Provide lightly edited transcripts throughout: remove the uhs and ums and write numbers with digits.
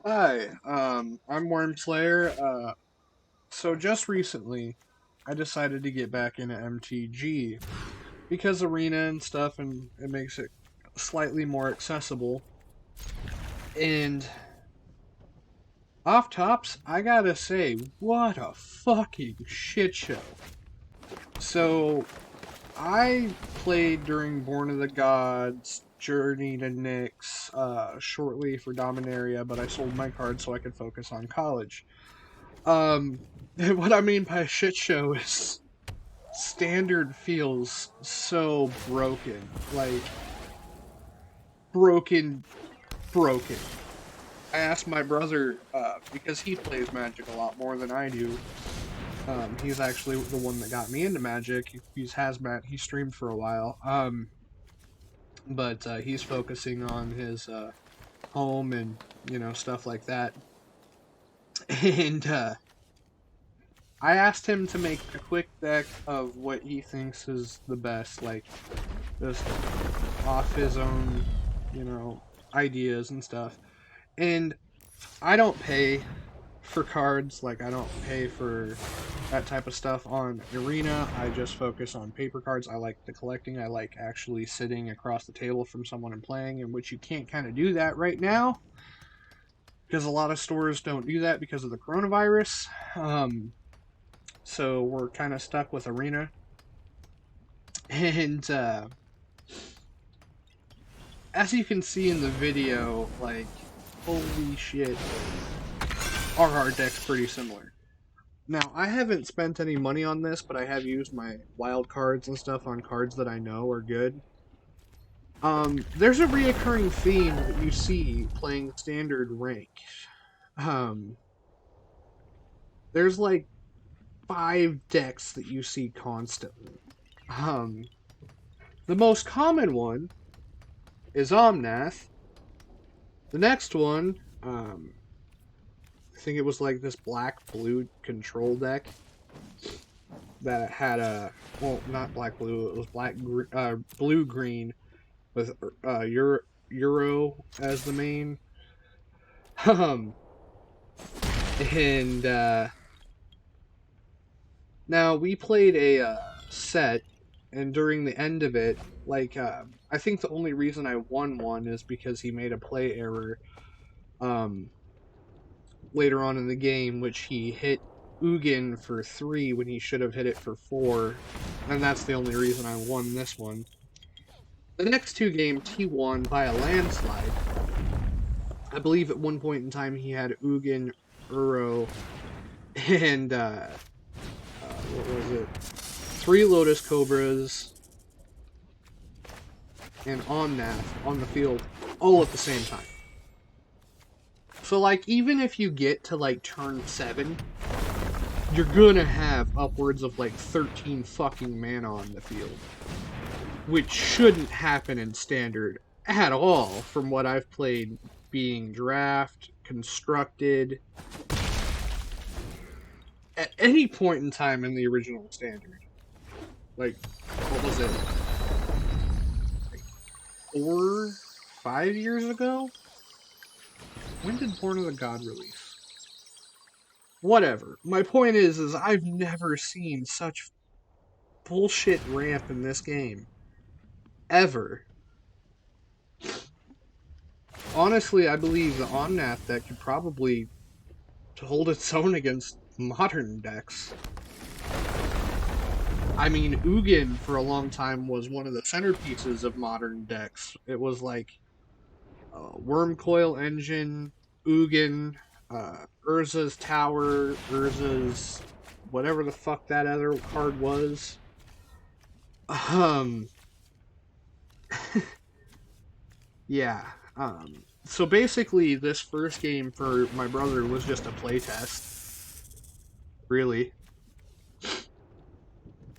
Hi, I'm Worm Slayer. So just recently, I decided to get back into MTG because arena and stuff, and it makes it slightly more accessible. And off tops, I gotta say, what a fucking shit show. So I played during Born of the Gods, Journey to Nyx, shortly for Dominaria, but I sold my cards so I could focus on college. Um, what I mean by shit show is Standard feels so broken. Like, broken, broken. I asked my brother, because he plays Magic a lot more than I do. He's actually the one that got me into Magic. He's Hazmat. He streamed for a while. But he's focusing on his home and, stuff like that. And I asked him to make a quick deck of what he thinks is the best, like just off his own, you know, ideas and stuff. And I don't pay for cards, like I don't pay for that type of stuff on Arena. I just focus on paper cards. I like the collecting. I like actually sitting across the table from someone and playing, in which you can't kind of do that right now because a lot of stores don't do that because of the coronavirus. So we're kind of stuck with Arena. And as you can see in the video, like, holy shit, our deck's pretty similar. Now, I haven't spent any money on this, but I have used my wild cards and stuff on cards that I know are good. There's a reoccurring theme that you see playing standard rank. Um, there's like 5 decks that you see constantly. Um, the most common one is Omnath. The next one, I think it was like this black blue control deck that had a, well, not black blue, it was blue green with Euro as the main. Um, and now we played a set, and during the end of it, like I think the only reason I won one is because he made a play error. Um, Later on in the game, which he hit Ugin for 3 when he should have hit it for 4, and that's the only reason I won this one. The next 2 games he won by a landslide. I believe at one point in time he had Ugin, Uro, and what was it? 3 Lotus Cobras and Omnath on the field all at the same time. So, like, even if you get to, like, turn 7, you're gonna have upwards of, like, 13 fucking mana on the field. Which shouldn't happen in Standard at all, from what I've played being draft, constructed, at any point in time in the original Standard. Like, what was it? Like 4, 5 years ago? When did Born of the God release? Whatever. My point is I've never seen such bullshit ramp in this game. Ever. Honestly, I believe the Omnath deck could probably hold its own against modern decks. I mean, Ugin for a long time was one of the centerpieces of modern decks. It was like Wormcoil Engine, Ugin, Urza's Tower, Urza's whatever the fuck that other card was. Um, yeah. So basically, this first game for my brother was just a playtest, really.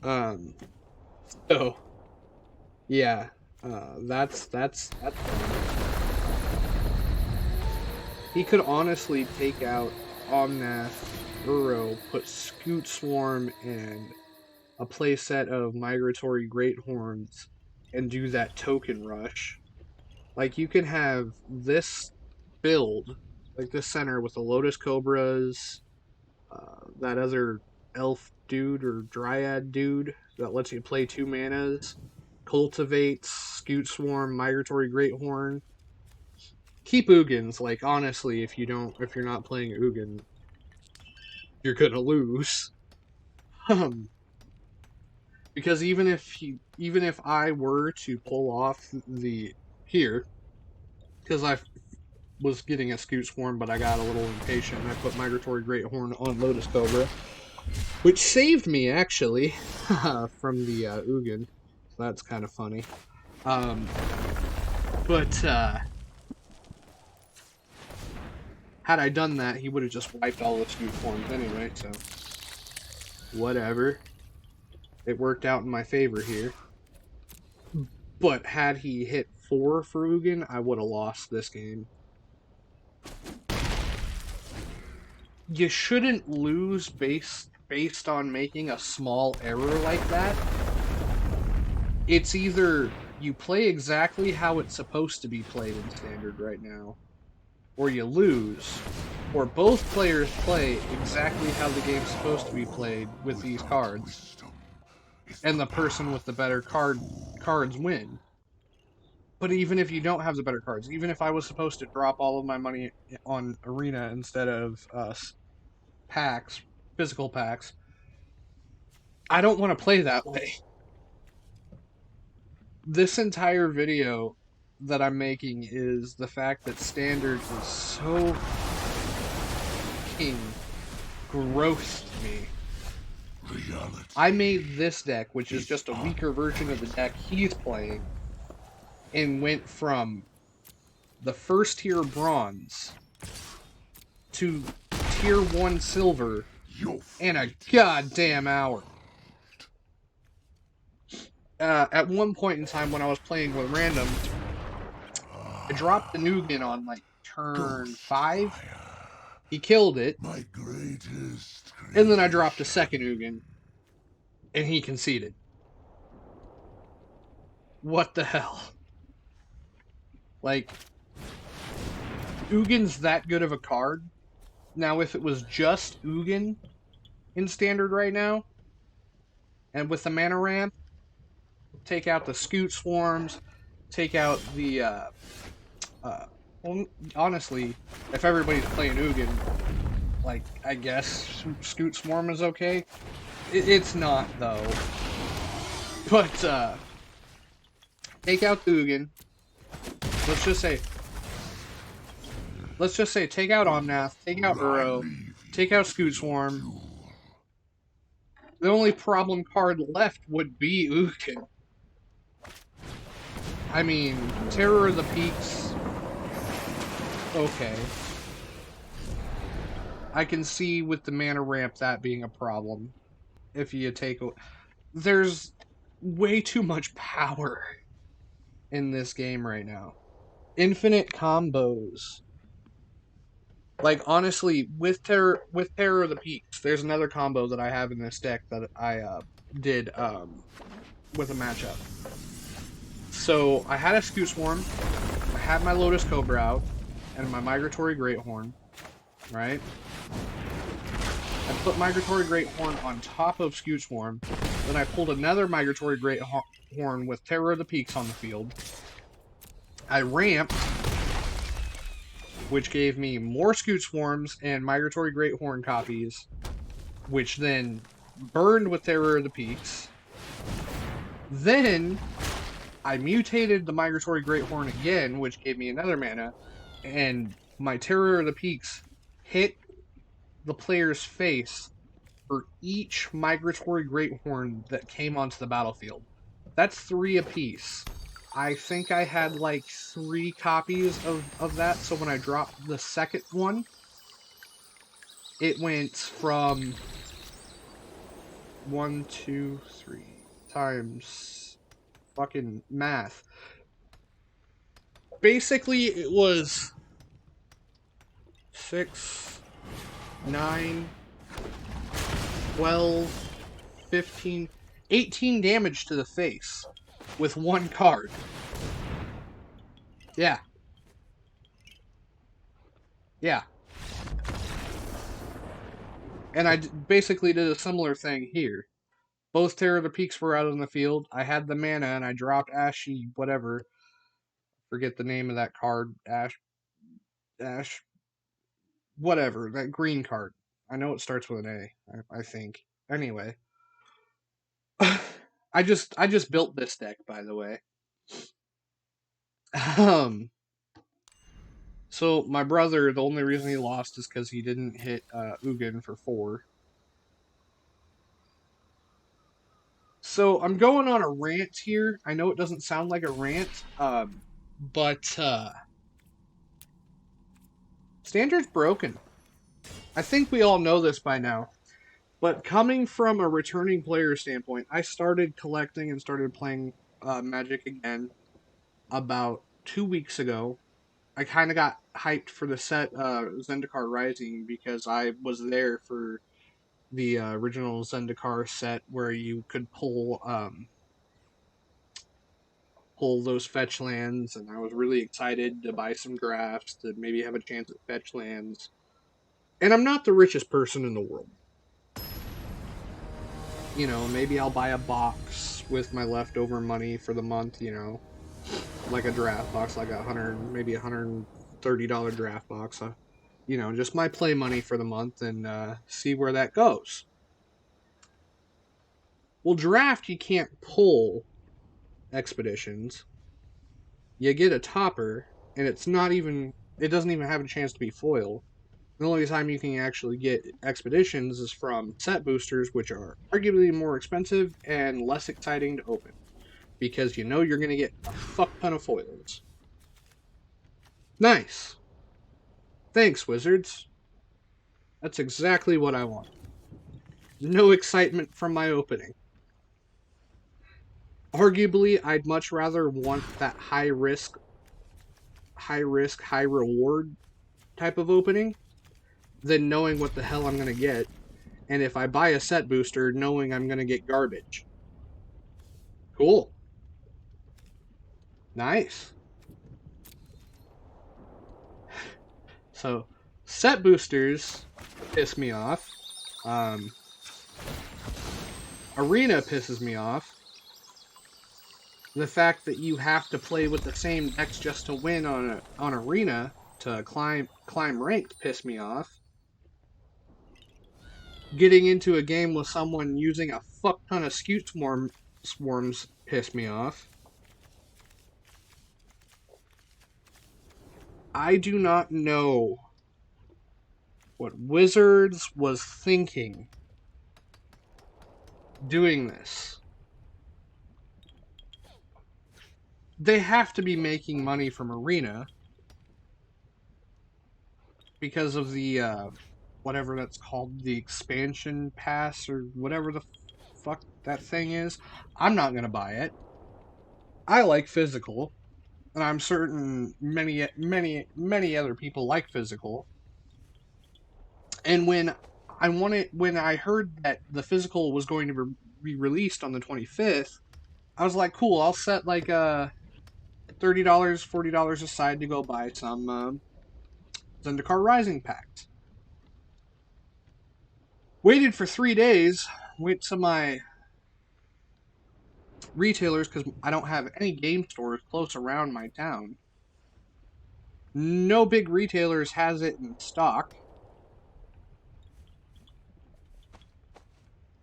Um, so yeah, that's. He could honestly take out Omnath, Uro, put Scoot Swarm and a playset of Migratory Greathorns, and do that token rush. Like, you can have this build Like this center with the Lotus Cobras, that other elf dude or dryad dude that lets you play 2 manas, cultivates, Scoot Swarm, Migratory Greathorn. Keep Ugins. Like honestly, if you're not playing Ugin, you're gonna lose. Um, because even if I were to pull off the here, because I was getting a Scoot Swarm, but I got a little impatient and I put Migratory Greathorn on Lotus Cobra, which saved me actually from the Ugin. So that's kind of funny. But had I done that, he would have just wiped all the Scoot forms anyway, so whatever. It worked out in my favor here. But had he hit 4 for Ugin, I would have lost this game. You shouldn't lose based on making a small error like that. It's either you play exactly how it's supposed to be played in Standard right now, or you lose, or both players play exactly how the game's supposed to be played with these cards, and the person with the better cards win. But even if you don't have the better cards, even if I was supposed to drop all of my money on Arena instead of packs, physical packs, I don't want to play that way. This entire video that I'm making is the fact that Standard is so fucking gross to me. Reality. I made this deck, which is just a weaker version of the deck he's playing, and went from the first tier bronze to tier 1 silver in a goddamn hour. At one point in time when I was playing with random, I dropped the Nugan on like turn 5. He killed it. And then I dropped a second Ugin. And he conceded. What the hell? Like, Ugin's that good of a card. Now, if it was just Ugin in Standard right now, and with the mana ramp, take out the Scoot Swarms, take out the, well, honestly, if everybody's playing Ugin, like, I guess Scoot Swarm is okay. It's not, though. But, take out the Ugin. Let's just say, take out Omnath, take out Uro, take out Scoot Swarm. The only problem card left would be Ugin. I mean, Terror of the Peaks, okay. I can see with the mana ramp that being a problem. If you take... There's way too much power in this game right now. Infinite combos. Like, honestly, with Terror of the Peaks, there's another combo that I have in this deck that I did with a matchup. So, I had a Scoot Swarm, I had my Lotus Cobra out, and my Migratory Greathorn, right? I put Migratory Greathorn on top of Scoot Swarm, then I pulled another Migratory Greathorn with Terror of the Peaks on the field. I ramped, which gave me more Scoot Swarms and Migratory Greathorn copies, which then burned with Terror of the Peaks. Then I mutated the Migratory Greathorn again, which gave me another mana, and my Terror of the Peaks hit the player's face for each Migratory Greathorn that came onto the battlefield. That's 3 apiece. I think I had like 3 copies of that, so when I dropped the second one, it went from 1, 2, 3 times fucking math. Basically, it was 6, 9, 12, 15, 18 damage to the face with 1 card. Yeah. Yeah. And I basically did a similar thing here. Both Terror of the Peaks were out on the field. I had the mana and I dropped Ashy, whatever. Forget the name of that card. Ash, whatever. That green card. I know it starts with an A, I think. Anyway. I just built this deck, by the way. Um, so my brother, the only reason he lost is because he didn't hit Ugin for 4. So I'm going on a rant here. I know it doesn't sound like a rant, but Standard's broken. I think we all know this by now. But coming from a returning player standpoint, I started collecting and started playing Magic again about 2 weeks ago. I kind of got hyped for the set Zendikar Rising because I was there for the original Zendikar set where you could pull those fetch lands, and I was really excited to buy some drafts to maybe have a chance at fetch lands. And I'm not the richest person in the world. You know, maybe I'll buy a box with my leftover money for the month, you know, like a draft box, like maybe $130 draft box. You know, just my play money for the month and see where that goes. Well, draft, you can't pull expeditions. You get a topper, and it doesn't even have a chance to be foil. The only time you can actually get expeditions is from set boosters, which are arguably more expensive and less exciting to open. Because you know you're going to get a fuck ton of foils. Nice. Thanks, Wizards. That's exactly what I want. No excitement from my opening. Arguably, I'd much rather want that high risk, high reward type of opening than knowing what the hell I'm going to get. And if I buy a set booster, knowing I'm going to get garbage. Cool. Nice. So, set boosters piss me off. Arena pisses me off. The fact that you have to play with the same decks just to win on Arena to climb ranked piss me off. Getting into a game with someone using a fuck ton of Scute Swarms piss me off. I do not know what Wizards was thinking doing this. They have to be making money from Arena because of the whatever that's called, the expansion pass or whatever the fuck that thing is. I'm not gonna buy it. I like physical, and I'm certain many other people like physical. And when I heard that the physical was going to be released on the 25th, I was like, cool. I'll set like $30, $40 aside to go buy some Zendikar Rising packs. Waited for 3 days. Went to my retailers because I don't have any game stores close around my town. No big retailers has it in stock.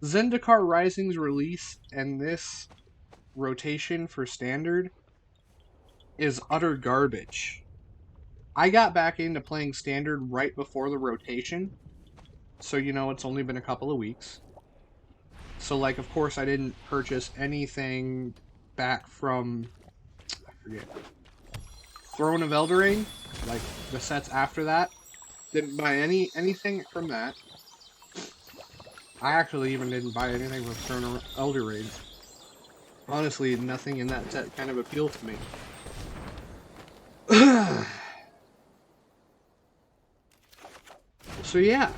Zendikar Rising's release and this rotation for Standard is utter garbage. I got back into playing Standard right before the rotation, so you know it's only been a couple of weeks. So, like, of course, I didn't purchase anything back from, I forget, Throne of Eldraine, like the sets after that. Didn't buy anything from that. I actually even didn't buy anything from Throne of Eldraine. Honestly, nothing in that set kind of appealed to me. So yeah,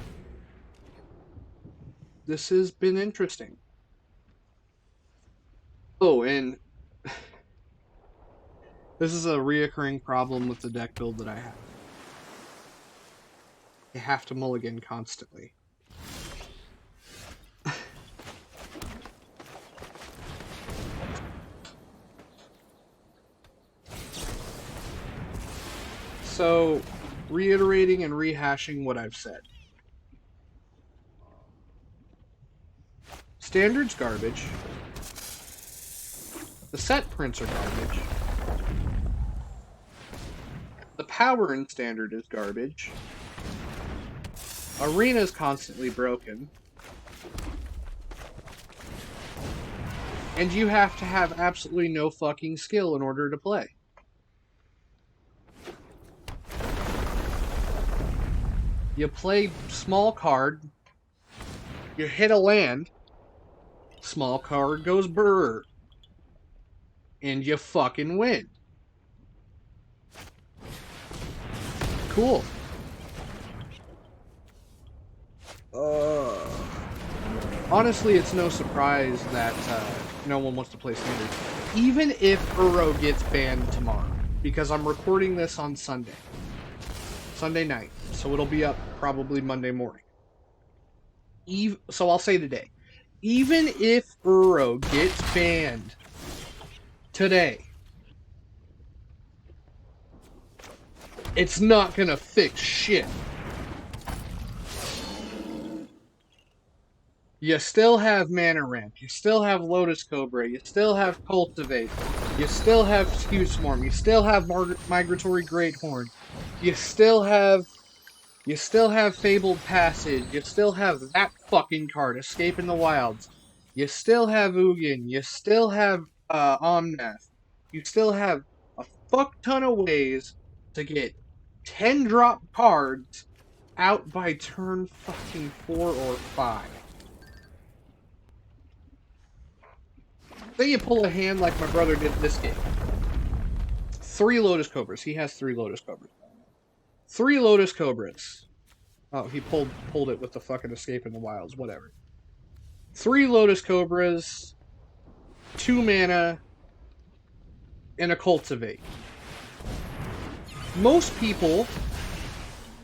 this has been interesting. Oh, and this is a reoccurring problem with the deck build that I have. You have to mulligan constantly. So, reiterating and rehashing what I've said. Standard's garbage. The set prints are garbage. The power in Standard is garbage. Arena's constantly broken. And you have to have absolutely no fucking skill in order to play. You play small card, you hit a land, small card goes brrr, and you fucking win. Cool. Honestly, it's no surprise that no one wants to play Standard. Even if Uro gets banned tomorrow, because I'm recording this on Sunday night, so it'll be up probably Monday morning. So I'll say today, even if Uro gets banned today, it's not gonna fix shit. You still have Mana Ramp, you still have Lotus Cobra, you still have Cultivate, you still have Skew Swarm, you still have Migratory Greathorn, you still have Fabled Passage, you still have that fucking card, Escape in the Wilds, you still have Ugin, you still have Omnath, you still have a fuck ton of ways to get 10 drop cards out by turn fucking 4 or 5. Say you pull a hand like my brother did this game. 3 Lotus Cobras. He has 3 Lotus Cobras. 3 Lotus Cobras. Oh, he pulled it with the fucking Escape in the Wilds. Whatever. 3 Lotus Cobras, 2 mana, and a Cultivate. Most people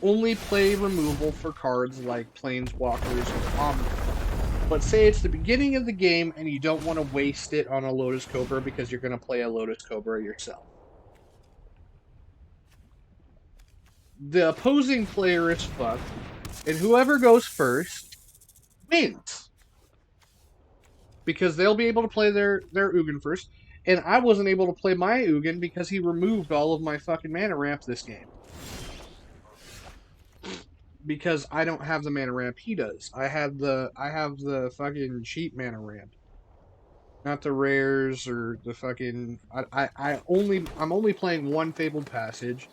only play removal for cards like Planeswalkers or Omnivores. But say it's the beginning of the game and you don't want to waste it on a Lotus Cobra because you're going to play a Lotus Cobra yourself. The opposing player is fucked, and whoever goes first wins. Because they'll be able to play their Ugin first, and I wasn't able to play my Ugin because he removed all of my fucking mana ramp this game. Because I don't have the mana ramp he does. I have the fucking cheap mana ramp. Not the rares or the fucking I'm only playing 1 Fabled Passage.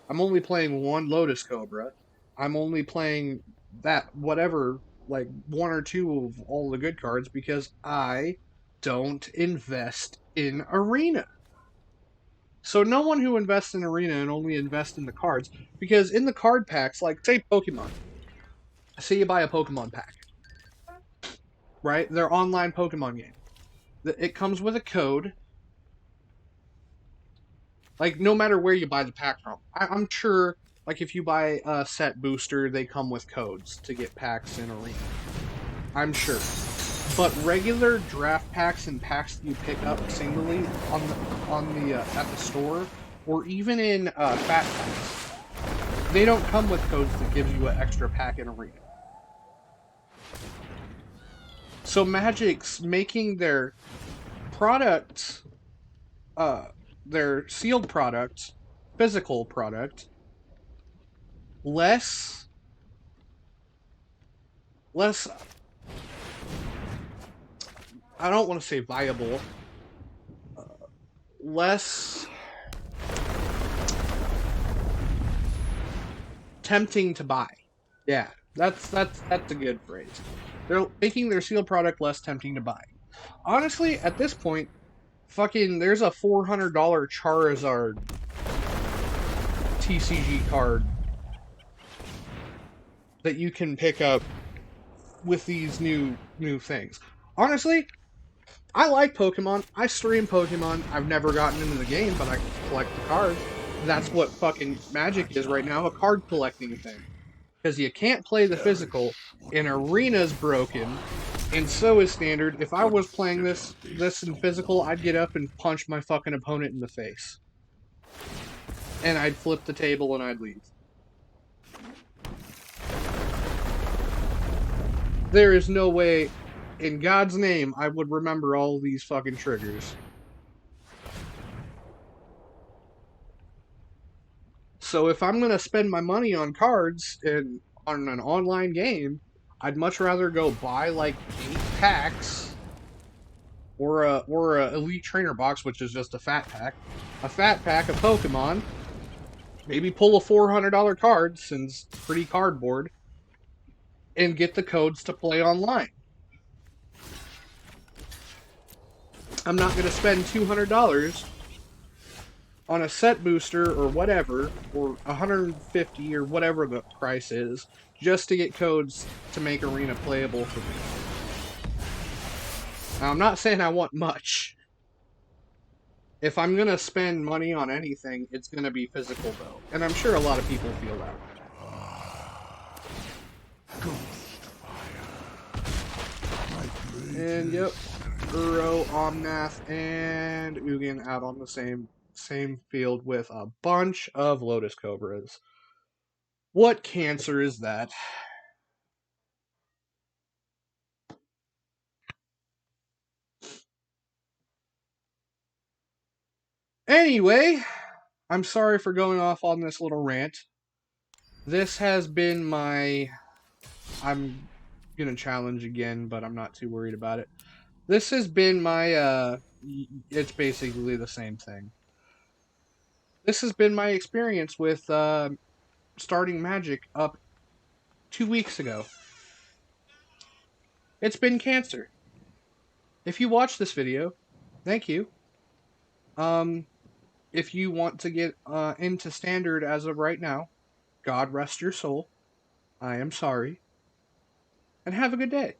I'm only playing 1 Lotus Cobra. I'm only playing that whatever, like 1 or 2 of all the good cards because I don't invest in Arena. So no one who invests in Arena and only invests in the cards, because in the card packs, like say Pokemon, say you buy a Pokemon pack, right? Their online Pokemon game. It comes with a code. Like no matter where you buy the pack from, I'm sure. Like if you buy a set booster, they come with codes to get packs in Arena. I'm sure. But regular draft packs and packs that you pick up singly on the at the store, or even in fat packs, they don't come with codes that gives you an extra pack in Arena. So Magic's making their products, their sealed products, physical product, less. I don't want to say viable. Less tempting to buy. Yeah, that's a good phrase. They're making their sealed product less tempting to buy. Honestly, at this point, fucking there's a $400 Charizard TCG card that you can pick up with these new things. Honestly, I like Pokemon. I stream Pokemon. I've never gotten into the game, but I collect the cards. That's what fucking Magic is right now, a card collecting thing. because you can't play the physical, and arena's broken, and so is standard. If I was playing this in physical, I'd get up and punch my fucking opponent in the face. And I'd flip the table and I'd leave. There is no way, in God's name, I would remember all these fucking triggers. So if I'm gonna spend my money on cards and on an online game, I'd much rather go buy like 8 packs or a Elite Trainer box, which is just a fat pack of Pokemon. Maybe pull a $400 card since it's pretty cardboard, and get the codes to play online. I'm not gonna spend $200 on a set booster or whatever, or $150 or whatever the price is, just to get codes to make Arena playable for me. Now, I'm not saying I want much. If I'm gonna spend money on anything, it's gonna be physical though. And I'm sure a lot of people feel that way. And yep, Uro, Omnath, and Ugin out on the same field with a bunch of Lotus Cobras. What cancer is that? Anyway, I'm sorry for going off on this little rant. This has been my... I'm gonna challenge again, but I'm not too worried about it. This has been my, it's basically the same thing. This has been my experience with, starting Magic up 2 weeks ago. It's been cancer. If you watch this video, thank you. If you want to get into Standard as of right now, God rest your soul. I am sorry. And have a good day.